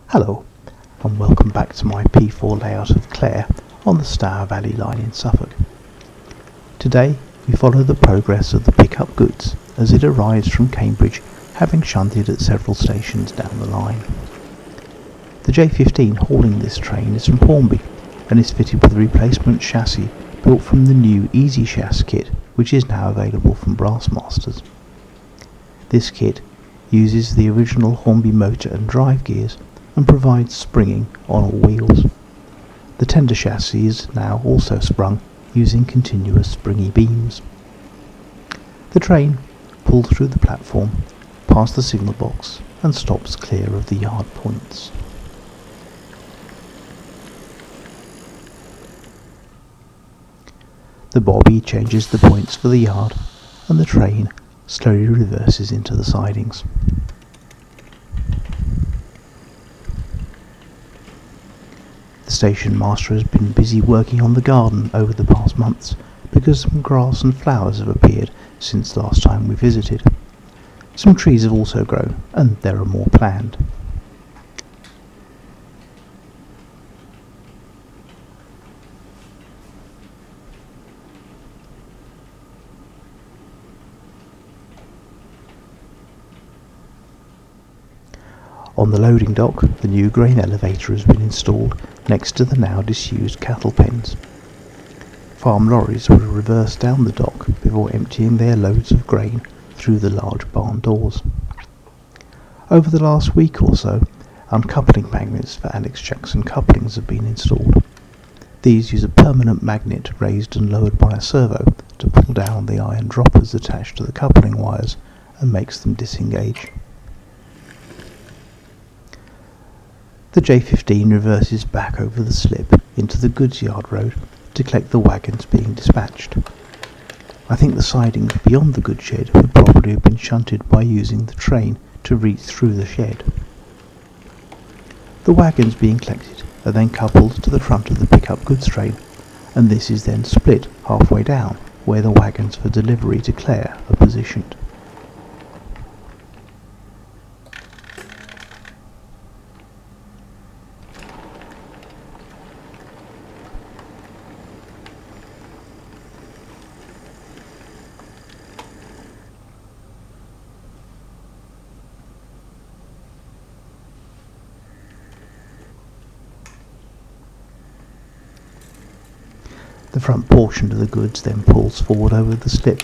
Hello, and welcome back to my P4 layout of Clare on the Stour Valley Line in Suffolk. Today we follow the progress of the pickup goods as it arrives from Cambridge, having shunted at several stations down the line. The J15 hauling this train is from Hornby and is fitted with a replacement chassis built from the new Easichas kit, which is now available from Brassmasters. This kit uses the original Hornby motor and drive gears and provides springing on all wheels. The tender chassis is now also sprung using continuous springy beams. The train pulls through the platform, past the signal box, and stops clear of the yard points. The bobby changes the points for the yard, and the train slowly reverses into the sidings. The station master has been busy working on the garden over the past months because some grass and flowers have appeared since last time we visited. Some trees have also grown, and there are more planned. On the loading dock, the new grain elevator has been installed next to the now disused cattle pens. Farm lorries will reverse down the dock before emptying their loads of grain through the large barn doors. Over the last week or so, uncoupling magnets for Alex Jackson couplings have been installed. These use a permanent magnet raised and lowered by a servo to pull down the iron droppers attached to the coupling wires and makes them disengage. The J15 reverses back over the slip into the goods yard road to collect the wagons being dispatched. I think the sidings beyond the goods shed would probably have been shunted by using the train to reach through the shed. The wagons being collected are then coupled to the front of the pickup goods train, and this is then split halfway down where the wagons for delivery to Clare are positioned. The front portion of the goods then pulls forward over the slip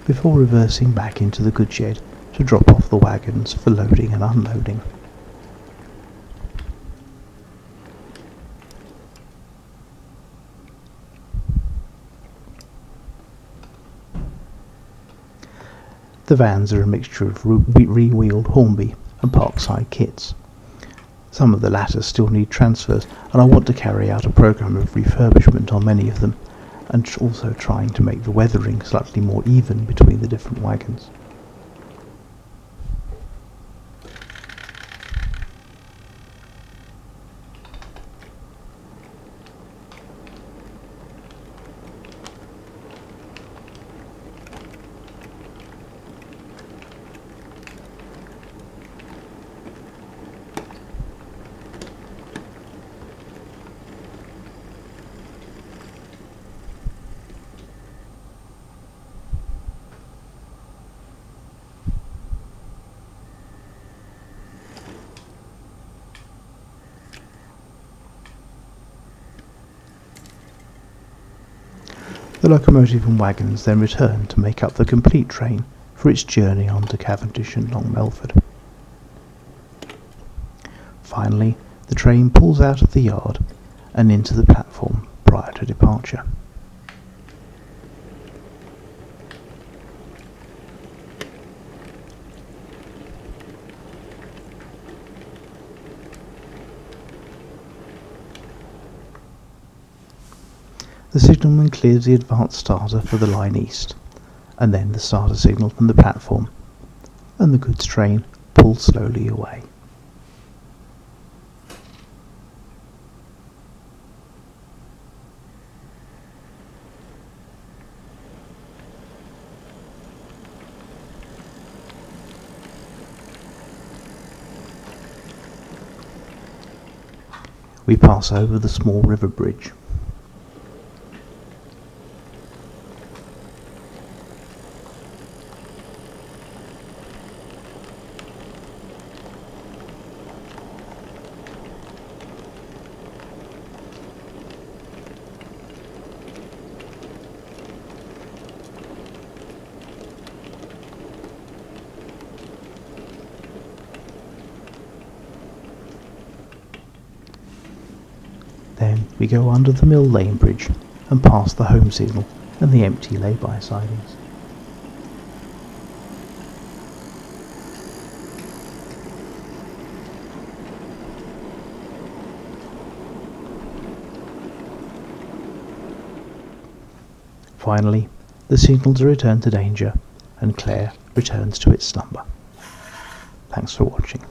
before reversing back into the goods shed to drop off the wagons for loading and unloading. The vans are a mixture of re-wheeled Hornby and Parkside kits. Some of the latter still need transfers, and I want to carry out a program of refurbishment on many of them, and also trying to make the weathering slightly more even between the different wagons. The locomotive and wagons then return to make up the complete train for its journey on to Cavendish and Long Melford. Finally, the train pulls out of the yard and into the platform prior to departure. The signalman clears the advanced starter for the line east, and then the starter signal from the platform, and the goods train pulls slowly away. we pass over the small river bridge. Then we go under the Mill Lane Bridge and past the home signal and the empty lay-by sidings. Finally, the signals return to danger and Clare returns to its slumber. Thanks for watching.